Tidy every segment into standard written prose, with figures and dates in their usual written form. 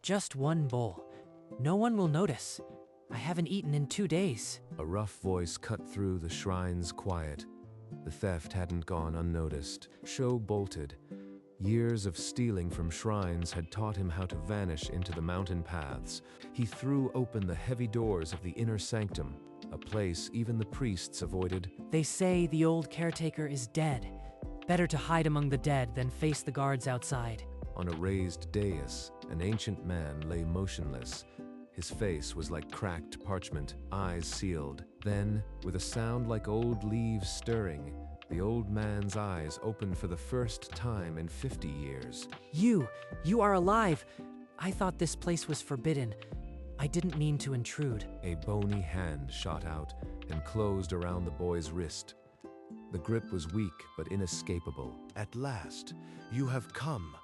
Just one bowl. No one will notice. I haven't eaten in 2 days. A rough voice cut through the shrine's quiet. The theft hadn't gone unnoticed. Sho bolted. Years of stealing from shrines had taught him how to vanish into the mountain paths. He threw open the heavy doors of the inner sanctum, a place even the priests avoided. They say the old caretaker is dead. Better to hide among the dead than face the guards outside. On a raised dais, an ancient man lay motionless. His face was like cracked parchment, eyes sealed. Then, with a sound like old leaves stirring, the old man's eyes opened for the first time in 50 years. You are alive! I thought this place was forbidden. I didn't mean to intrude. A bony hand shot out and closed around the boy's wrist. The grip was weak but inescapable. At last, you have come.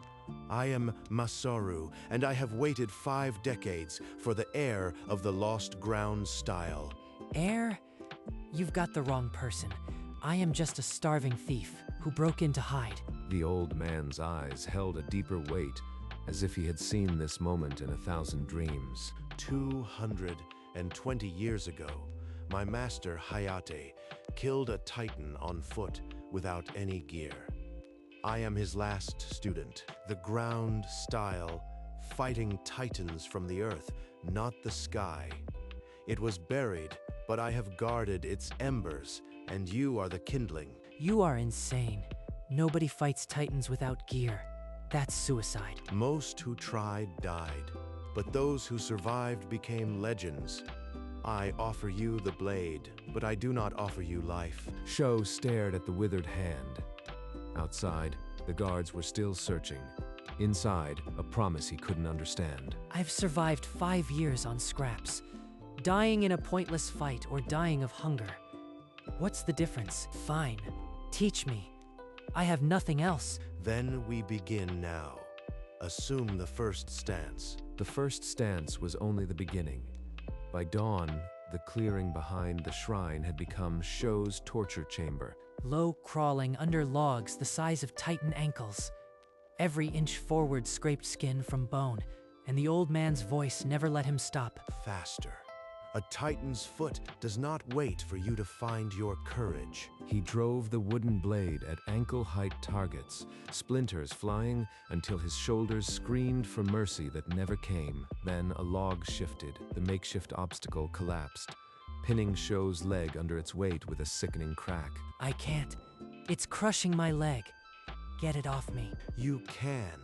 I am Masaru, and I have waited 5 decades for the heir of the Lost Ground style. Heir? You've got the wrong person. I am just a starving thief who broke in to hide. The old man's eyes held a deeper weight, as if he had seen this moment in 1,000 dreams. 220 years ago, my master Hayate killed a titan on foot without any gear. I am his last student. The ground style, fighting titans from the earth, not the sky. It was buried, but I have guarded its embers, and you are the kindling. You are insane. Nobody fights titans without gear. That's suicide. Most who tried died, but those who survived became legends. I offer you the blade, but I do not offer you life. Sho stared at the withered hand. Outside, the guards were still searching. Inside, a promise he couldn't understand. I've survived 5 years on scraps. Dying in a pointless fight or dying of hunger. What's the difference? Fine. Teach me. I have nothing else. Then we begin now. Assume the first stance. The first stance was only the beginning. By dawn, the clearing behind the shrine had become Sho's torture chamber. Low crawling under logs the size of titan ankles. Every inch forward scraped skin from bone, and the old man's voice never let him stop. Faster. A titan's foot does not wait for you to find your courage. He drove the wooden blade at ankle-height targets, splinters flying until his shoulders screamed for mercy that never came. Then a log shifted, the makeshift obstacle collapsed, pinning Sho's leg under its weight with a sickening crack. I can't. It's crushing my leg. Get it off me. You can.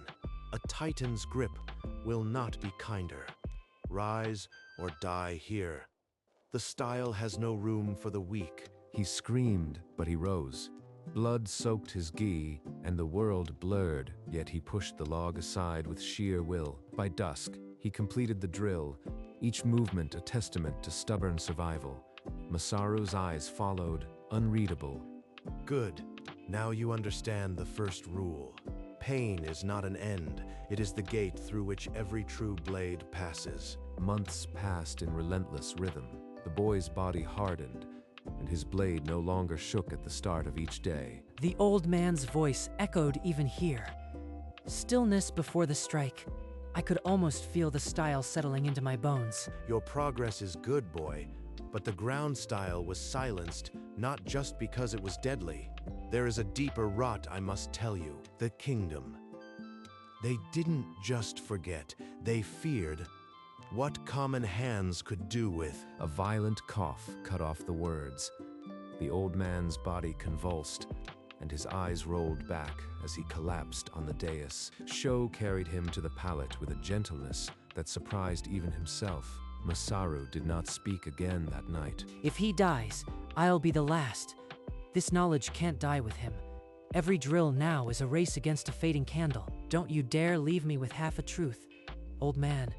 A titan's grip will not be kinder. Rise or die here. The style has no room for the weak. He screamed, but he rose. Blood soaked his gi, and the world blurred, yet he pushed the log aside with sheer will. By dusk, he completed the drill, each movement a testament to stubborn survival. Masaru's eyes followed, unreadable. Good. Now you understand the first rule. Pain is not an end. It is the gate through which every true blade passes. Months passed in relentless rhythm. The boy's body hardened, and his blade no longer shook at the start of each day. The old man's voice echoed even here. Stillness before the strike. I could almost feel the style settling into my bones. Your progress is good, boy, but the ground style was silenced, not just because it was deadly. There is a deeper rot, I must tell you. The kingdom. They didn't just forget, they feared what common hands could do with. A violent cough cut off the words. The old man's body convulsed, and his eyes rolled back as he collapsed on the dais. Sho carried him to the pallet with a gentleness that surprised even himself. Masaru did not speak again that night. If he dies, I'll be the last. This knowledge can't die with him. Every drill now is a race against a fading candle. Don't you dare leave me with half a truth. Old man,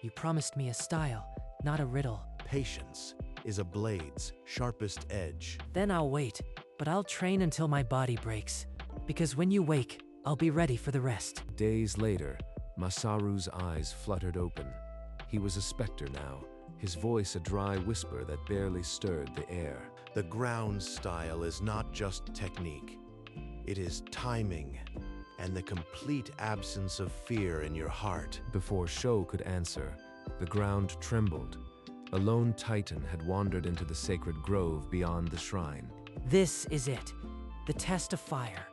you promised me a style, not a riddle. Patience is a blade's sharpest edge. Then I'll wait, but I'll train until my body breaks. Because when you wake, I'll be ready for the rest. Days later, Masaru's eyes fluttered open. He was a specter now, his voice a dry whisper that barely stirred the air. The ground style is not just technique. It is timing, and the complete absence of fear in your heart. Before Sho could answer, the ground trembled. A lone titan had wandered into the sacred grove beyond the shrine. This is it, the test of fire.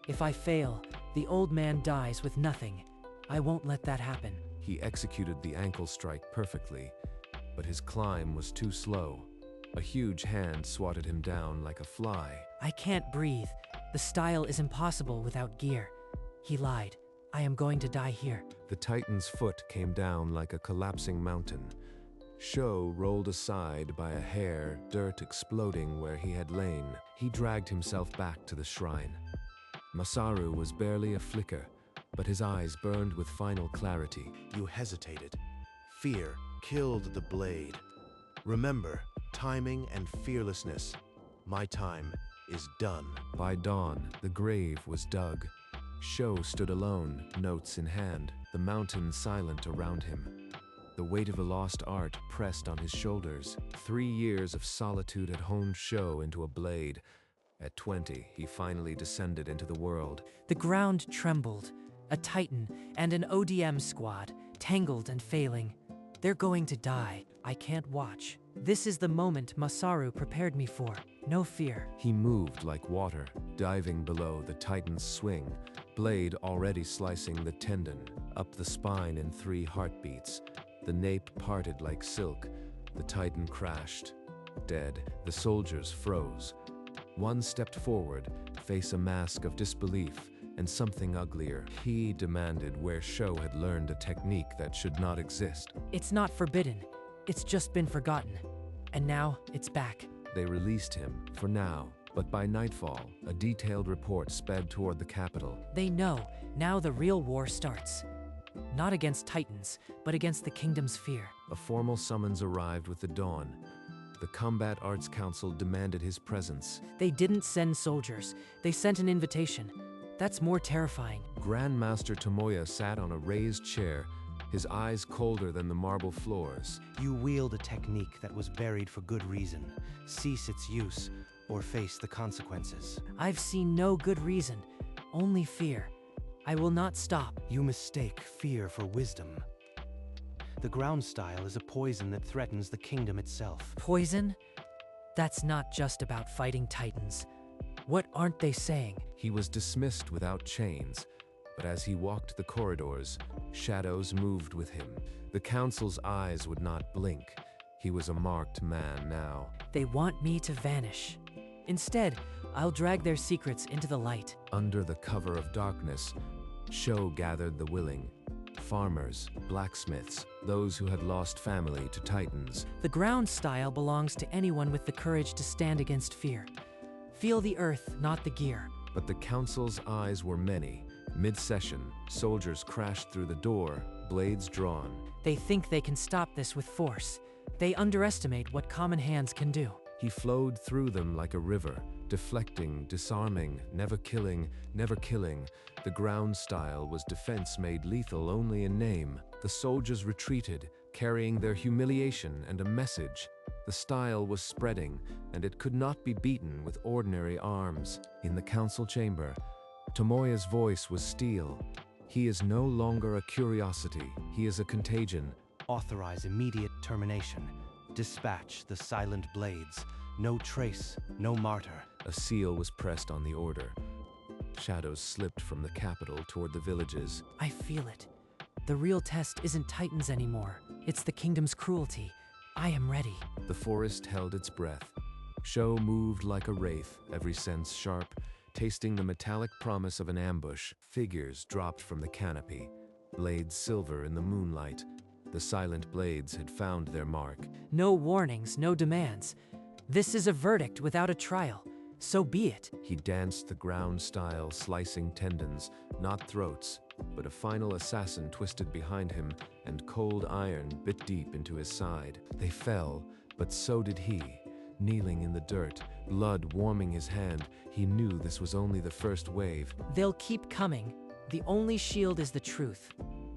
If I fail, the old man dies with nothing. I won't let that happen. He executed the ankle strike perfectly, but his climb was too slow. A huge hand swatted him down like a fly. I can't breathe. The style is impossible without gear. He lied. I am going to die here. The titan's foot came down like a collapsing mountain. Sho rolled aside by a hair, dirt exploding where he had lain. He dragged himself back to the shrine. Masaru was barely a flicker, but his eyes burned with final clarity. You hesitated. Fear killed the blade. Remember, timing and fearlessness. My time is done. By dawn, the grave was dug. Sho stood alone, notes in hand, the mountain silent around him. The weight of a lost art pressed on his shoulders. 3 years of solitude had honed Sho into a blade. At 20, he finally descended into the world. The ground trembled. A titan and an ODM squad, tangled and failing. They're going to die. I can't watch. This is the moment Masaru prepared me for. No fear. He moved like water, diving below the titan's swing, blade already slicing the tendon, up the spine in 3 heartbeats. The nape parted like silk. The titan crashed. Dead, the soldiers froze. One stepped forward, face a mask of disbelief, and something uglier. He demanded where Sho had learned a technique that should not exist. It's not forbidden. It's just been forgotten. And now, it's back. They released him, for now, but by nightfall, a detailed report sped toward the capital. They know, now the real war starts. Not against Titans, but against the kingdom's fear. A formal summons arrived with the dawn. The Combat Arts Council demanded his presence. They didn't send soldiers. They sent an invitation. That's more terrifying. Grandmaster Tomoya sat on a raised chair, his eyes colder than the marble floors. You wield a technique that was buried for good reason. Cease its use, or face the consequences. I've seen no good reason, only fear. I will not stop. You mistake fear for wisdom. The ground style is a poison that threatens the kingdom itself. Poison? That's not just about fighting Titans. What aren't they saying? He was dismissed without chains, but as he walked the corridors, shadows moved with him. The council's eyes would not blink. He was a marked man now. They want me to vanish. Instead, I'll drag their secrets into the light. Under the cover of darkness, Sho gathered the willing. Farmers, blacksmiths, those who had lost family to Titans. The ground style belongs to anyone with the courage to stand against fear. Feel the earth, not the gear. But the council's eyes were many. Mid-session, soldiers crashed through the door, blades drawn. They think they can stop this with force. They underestimate what common hands can do. He flowed through them like a river, deflecting, disarming, never killing, never killing. The ground style was defense made lethal only in name. The soldiers retreated, carrying their humiliation and a message. The style was spreading, and it could not be beaten with ordinary arms. In the council chamber, Tomoya's voice was steel. He is no longer a curiosity, he is a contagion. Authorize immediate termination. Dispatch the silent blades. No trace, no martyr. A seal was pressed on the order. Shadows slipped from the capital toward the villages. I feel it. The real test isn't Titans anymore. It's the kingdom's cruelty. I am ready. The forest held its breath. Sho moved like a wraith, every sense sharp, tasting the metallic promise of an ambush. Figures dropped from the canopy, blades silver in the moonlight. The silent blades had found their mark. No warnings, no demands. This is a verdict without a trial. So be it. He danced the ground style, slicing tendons, not throats, but a final assassin twisted behind him, and cold iron bit deep into his side. They fell, but so did he. Kneeling in the dirt, blood warming his hand, he knew this was only the first wave. They'll keep coming. The only shield is the truth.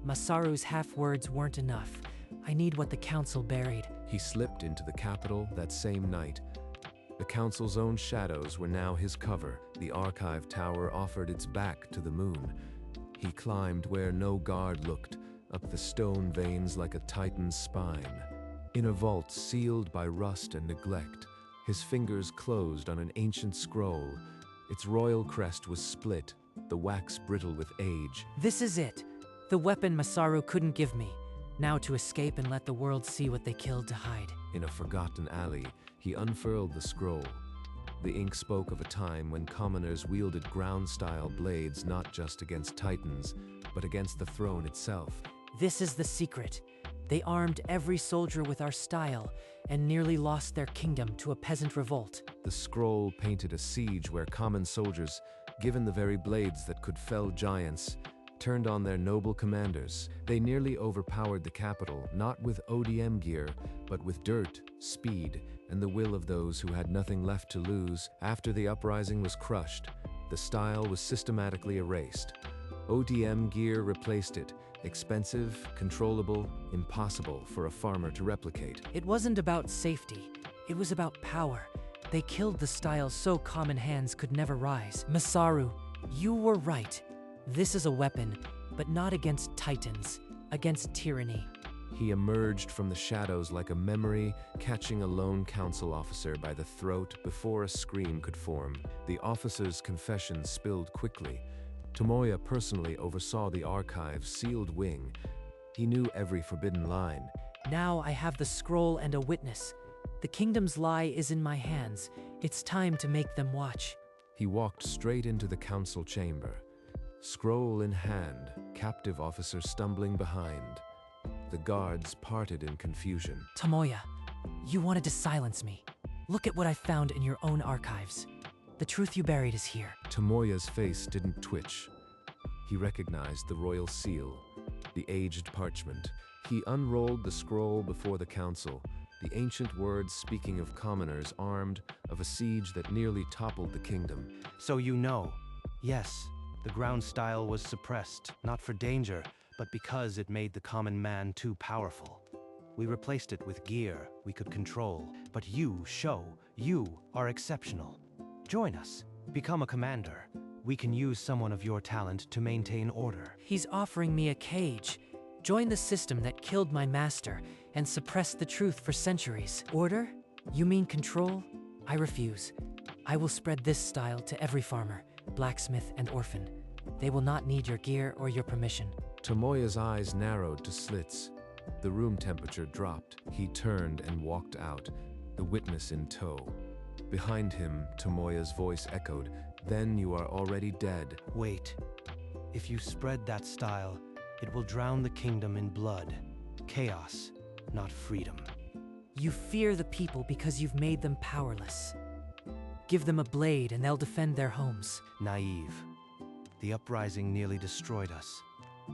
Masaru's half-words weren't enough. I need what the council buried. He slipped into the capital that same night. The council's own shadows were now his cover. The archive tower offered its back to the moon. He climbed where no guard looked, up the stone veins like a titan's spine. In a vault sealed by rust and neglect, his fingers closed on an ancient scroll. Its royal crest was split, the wax brittle with age. This is it. The weapon Masaru couldn't give me. Now to escape and let the world see what they killed to hide. In a forgotten alley, he unfurled the scroll. The ink spoke of a time when commoners wielded ground-style blades not just against titans, but against the throne itself. This is the secret. They armed every soldier with our style and nearly lost their kingdom to a peasant revolt. The scroll painted a siege where common soldiers, given the very blades that could fell giants, turned on their noble commanders. They nearly overpowered the capital, not with ODM gear, but with dirt, speed, and the will of those who had nothing left to lose. After the uprising was crushed, the style was systematically erased. ODM gear replaced it, expensive, controllable, impossible for a farmer to replicate. It wasn't about safety, it was about power. They killed the style so common hands could never rise. Masaru, you were right. This is a weapon, but not against titans, against tyranny. He emerged from the shadows like a memory, catching a lone council officer by the throat before a scream could form. The officer's confession spilled quickly. Tomoya personally oversaw the archive's sealed wing. He knew every forbidden line. Now I have the scroll and a witness. The kingdom's lie is in my hands. It's time to make them watch. He walked straight into the council chamber. Scroll in hand, captive officer stumbling behind. The guards parted in confusion. Tomoya, you wanted to silence me. Look at what I found in your own archives. The truth you buried is here. Tomoya's face didn't twitch. He recognized the royal seal, the aged parchment. He unrolled the scroll before the council, the ancient words speaking of commoners armed, of a siege that nearly toppled the kingdom. So you know, yes, the ground style was suppressed, not for danger, but because it made the common man too powerful. We replaced it with gear we could control, but you are exceptional. Join us, become a commander. We can use someone of your talent to maintain order. He's offering me a cage. Join the system that killed my master and suppressed the truth for centuries. Order? You mean control? I refuse. I will spread this style to every farmer, blacksmith, and orphan. They will not need your gear or your permission. Tomoya's eyes narrowed to slits. The room temperature dropped. He turned and walked out, the witness in tow. Behind him, Tomoya's voice echoed, "Then you are already dead." Wait. If you spread that style, it will drown the kingdom in blood. Chaos, not freedom. You fear the people because you've made them powerless. Give them a blade and they'll defend their homes. Naive. The uprising nearly destroyed us.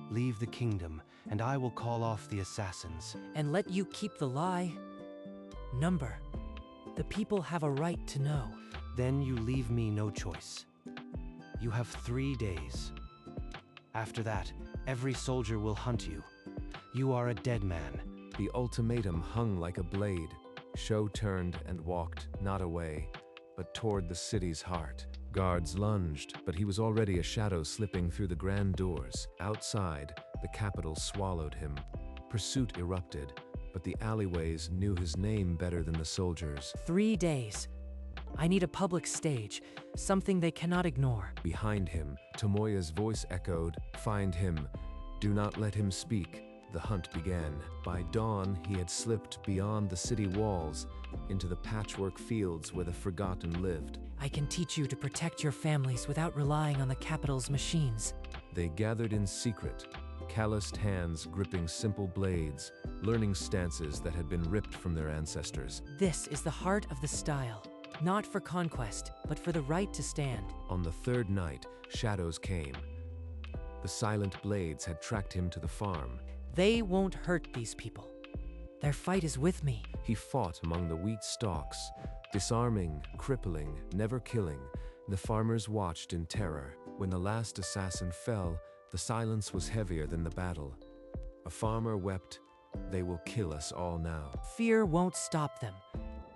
Leave the kingdom, and I will call off the assassins. And let you keep the lie? Number. The people have a right to know. Then you leave me no choice. You have 3 days. After that, every soldier will hunt you. You are a dead man. The ultimatum hung like a blade. Sho turned and walked, not away, but toward the city's heart. Guards lunged, but he was already a shadow slipping through the grand doors. Outside, the capital swallowed him. Pursuit erupted, but the alleyways knew his name better than the soldiers. 3 days. I need a public stage, something they cannot ignore. Behind him, Tomoya's voice echoed, "Find him. Do not let him speak." The hunt began. By dawn, he had slipped beyond the city walls, into the patchwork fields where the forgotten lived. I can teach you to protect your families without relying on the capital's machines. They gathered in secret, calloused hands gripping simple blades, learning stances that had been ripped from their ancestors. This is the heart of the style. Not for conquest, but for the right to stand. On the third night, shadows came. The silent blades had tracked him to the farm. They won't hurt these people. Their fight is with me. He fought among the wheat stalks, disarming, crippling, never killing. The farmers watched in terror. When the last assassin fell, the silence was heavier than the battle. A farmer wept, "They will kill us all now." Fear won't stop them.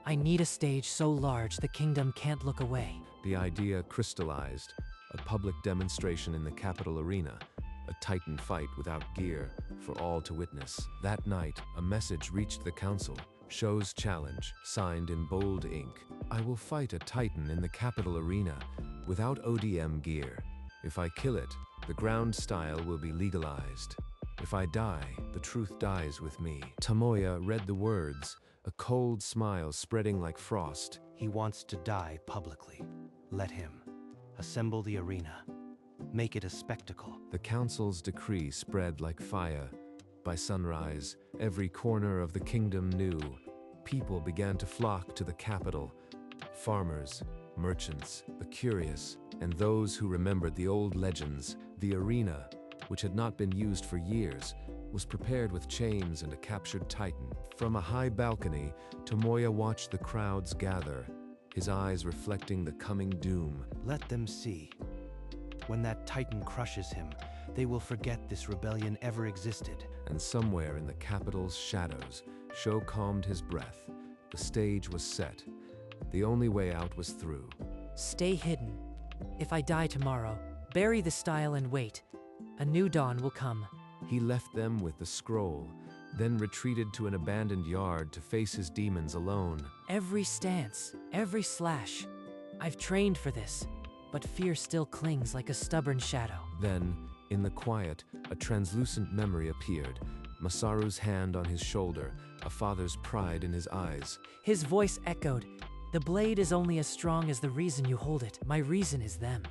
I need a stage so large the kingdom can't look away. The idea crystallized, a public demonstration in the capital arena, a titan fight without gear for all to witness. That night, a message reached the council. Show's challenge, signed in bold ink. I will fight a titan in the capital arena without ODM gear. If I kill it, the ground style will be legalized. If I die, the truth dies with me. Tomoya read the words, a cold smile spreading like frost. He wants to die publicly. Let him. Assemble the arena. Make it a spectacle. The council's decree spread like fire. By sunrise, every corner of the kingdom knew. People began to flock to the capital. Farmers, merchants, the curious, and those who remembered the old legends. The arena, which had not been used for years, was prepared with chains and a captured titan. From a high balcony, Tomoya watched the crowds gather, his eyes reflecting the coming doom. Let them see. When that titan crushes him, they will forget this rebellion ever existed. And somewhere in the capital's shadows, Sho calmed his breath. The stage was set. The only way out was through. Stay hidden. If I die tomorrow, bury the style and wait. A new dawn will come. He left them with the scroll, then retreated to an abandoned yard to face his demons alone. Every stance, every slash. I've trained for this, but fear still clings like a stubborn shadow. Then, in the quiet, a translucent memory appeared. Masaru's hand on his shoulder, a father's pride in his eyes. His voice echoed, "The blade is only as strong as the reason you hold it. My reason is them.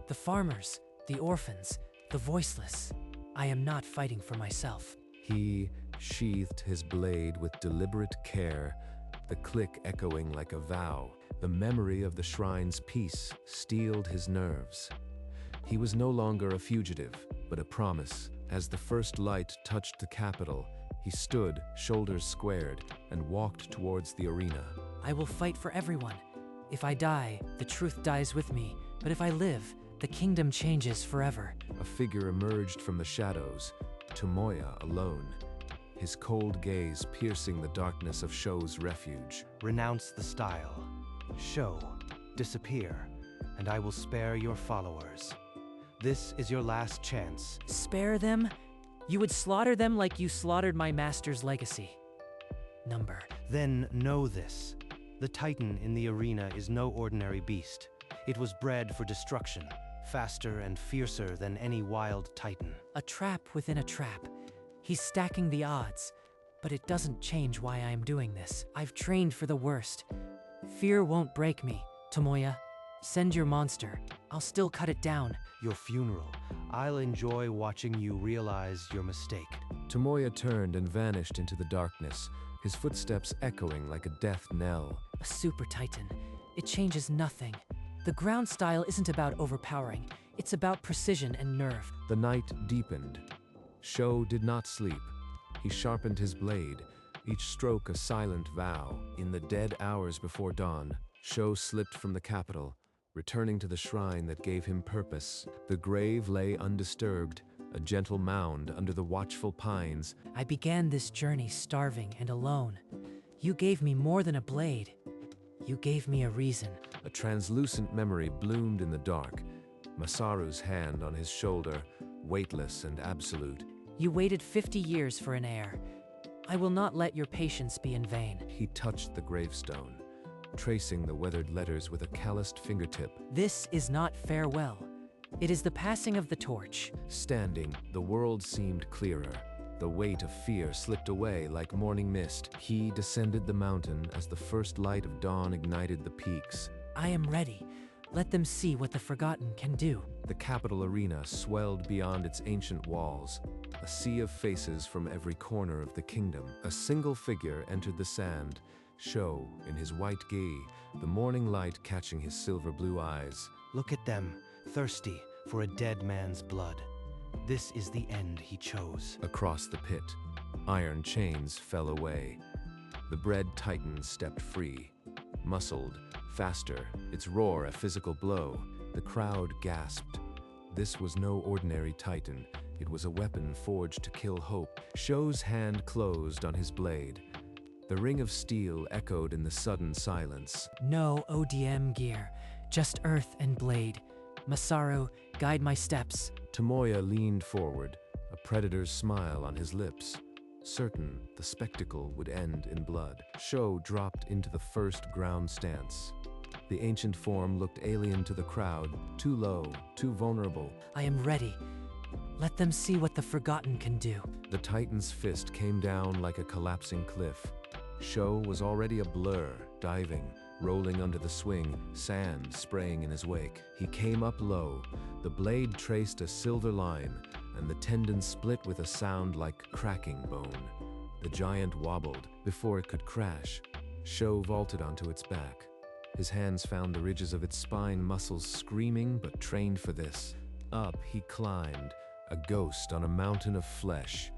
The farmers, the orphans, the voiceless. I am not fighting for myself." He sheathed his blade with deliberate care, the click echoing like a vow. The memory of the shrine's peace steeled his nerves. He was no longer a fugitive, but a promise. As the first light touched the capital, he stood, shoulders squared, and walked towards the arena. I will fight for everyone. If I die, the truth dies with me. But if I live, the kingdom changes forever. A figure emerged from the shadows, Tomoya alone, his cold gaze piercing the darkness of Sho's refuge. Renounce the style. Sho, disappear, and I will spare your followers. This is your last chance. Spare them? You would slaughter them like you slaughtered my master's legacy. Number. Then know this. The titan in the arena is no ordinary beast. It was bred for destruction, faster and fiercer than any wild titan. A trap within a trap. He's stacking the odds, but it doesn't change why I am doing this. I've trained for the worst. Fear won't break me. Tomoya, send your monster. I'll still cut it down. Your funeral. I'll enjoy watching you realize your mistake. Tomoya turned and vanished into the darkness, his footsteps echoing like a death knell. A super titan. It changes nothing. The ground style isn't about overpowering. It's about precision and nerve. The night deepened. Sho did not sleep. He sharpened his blade, each stroke a silent vow. In the dead hours before dawn, Sho slipped from the capital, returning to the shrine that gave him purpose. The grave lay undisturbed, a gentle mound under the watchful pines. I began this journey starving and alone. You gave me more than a blade. You gave me a reason. A translucent memory bloomed in the dark, Masaru's hand on his shoulder, weightless and absolute. You waited 50 years for an heir. I will not let your patience be in vain. He touched the gravestone, tracing the weathered letters with a calloused fingertip. This is not farewell. It is the passing of the torch. Standing, the world seemed clearer. The weight of fear slipped away like morning mist. He descended the mountain as the first light of dawn ignited the peaks. I am ready. Let them see what the forgotten can do. The capital arena swelled beyond its ancient walls, a sea of faces from every corner of the kingdom. A single figure entered the sand, Sho in his white gi, the morning light catching his silver blue eyes. Look at them, thirsty for a dead man's blood. This is the end he chose. Across the pit, iron chains fell away. The bred titan stepped free. Muscled, faster, its roar a physical blow. The crowd gasped. This was no ordinary titan. It was a weapon forged to kill hope. Sho's hand closed on his blade. The ring of steel echoed in the sudden silence. No ODM gear, just earth and blade. Masaru, guide my steps. Tomoya leaned forward, a predator's smile on his lips. Certain the spectacle would end in blood, Sho dropped into the first ground stance. The ancient form looked alien to the crowd, too low, too vulnerable. I am ready. Let them see what the Forgotten can do. The Titan's fist came down like a collapsing cliff. Sho was already a blur, diving, rolling under the swing, sand spraying in his wake. He came up low. The blade traced a silver line, and the tendon split with a sound like cracking bone. The giant wobbled. Before it could crash, Sho vaulted onto its back. His hands found the ridges of its spine, muscles screaming but trained for this. Up he climbed, a ghost on a mountain of flesh.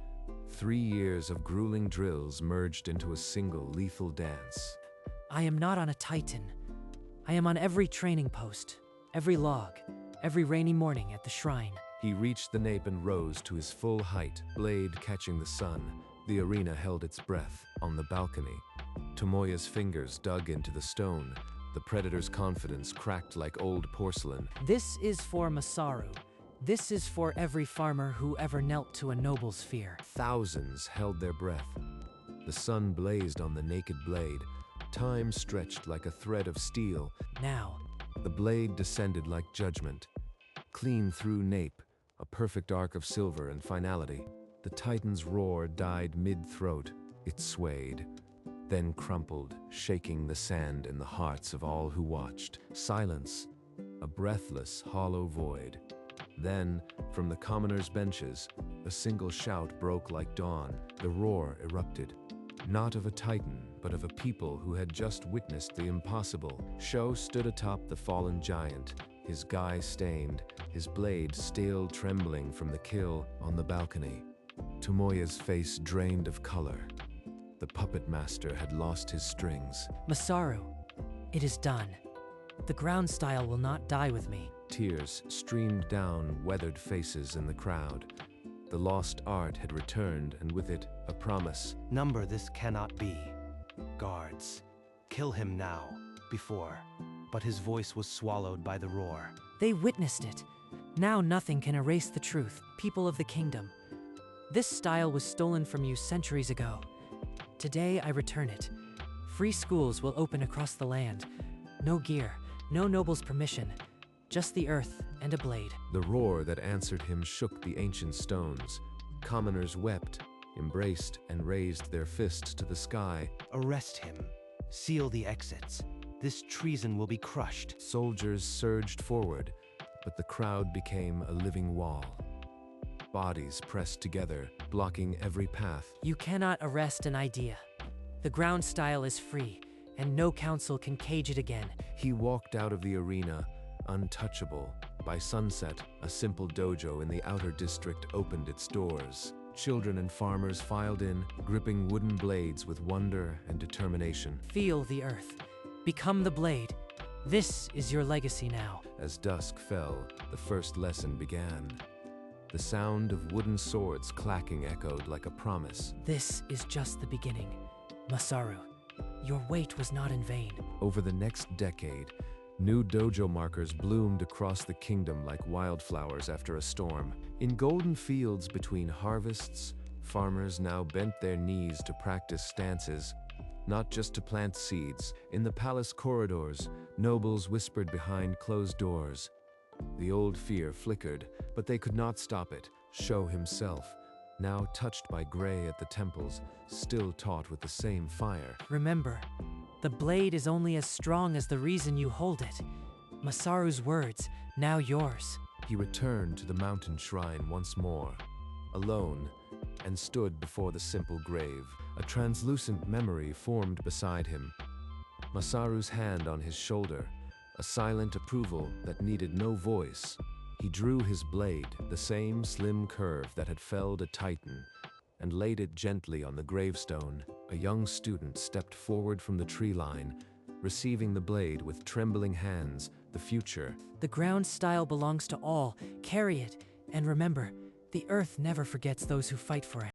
3 years of grueling drills merged into a single lethal dance. I am not on a Titan. I am on every training post, every log, every rainy morning at the shrine. He reached the nape and rose to his full height, blade catching the sun. The arena held its breath. On the balcony, Tomoya's fingers dug into the stone. The predator's confidence cracked like old porcelain. This is for Masaru. This is for every farmer who ever knelt to a noble's fear. Thousands held their breath. The sun blazed on the naked blade. Time stretched like a thread of steel. Now, The blade descended like judgment. Clean through nape, a perfect arc of silver and finality. The Titan's roar died mid-throat. It swayed, then crumpled, shaking the sand in the hearts of all who watched. Silence, a breathless, hollow void. Then, from the commoners' benches, a single shout broke like dawn. The roar erupted. Not of a Titan, but of a people who had just witnessed the impossible. Sho stood atop the fallen giant, his guy stained, his blade still trembling from the kill on the balcony. Tomoya's face drained of color. The puppet master had lost his strings. Masaru, it is done. The ground style will not die with me. Tears streamed down weathered faces in the crowd. The lost art had returned, and with it, a promise. Number this cannot be. Guards, kill him now, before. But his voice was swallowed by the roar. They witnessed it. Now nothing can erase the truth, people of the kingdom. This style was stolen from you centuries ago. Today I return it. Free schools will open across the land. No gear, no noble's permission. Just the earth and a blade. The roar that answered him shook the ancient stones. Commoners wept, embraced, and raised their fists to the sky. Arrest him. Seal the exits. This treason will be crushed. Soldiers surged forward, but the crowd became a living wall. Bodies pressed together, blocking every path. You cannot arrest an idea. The ground style is free, and no council can cage it again. He walked out of the arena, untouchable. By sunset, a simple dojo in the outer district opened its doors. Children and farmers filed in, gripping wooden blades with wonder and determination. Feel the earth. Become the blade. This is your legacy now. As dusk fell, the first lesson began. The sound of wooden swords clacking echoed like a promise. This is just the beginning. Masaru, your wait was not in vain. Over the next decade, new dojo markers bloomed across the kingdom like wildflowers after a storm. In golden fields between harvests, farmers now bent their knees to practice stances, not just to plant seeds. In the palace corridors, nobles whispered behind closed doors. The old fear flickered, but they could not stop it. Sho himself, now touched by gray at the temples, still taught with the same fire. Remember, the blade is only as strong as the reason you hold it. Masaru's words, now yours. He returned to the mountain shrine once more, alone, and stood before the simple grave. A translucent memory formed beside him. Masaru's hand on his shoulder, a silent approval that needed no voice. He drew his blade, the same slim curve that had felled a Titan, and laid it gently on the gravestone. A young student stepped forward from the tree line, receiving the blade with trembling hands. The future. The ground style belongs to all. Carry it, and remember, the earth never forgets those who fight for it.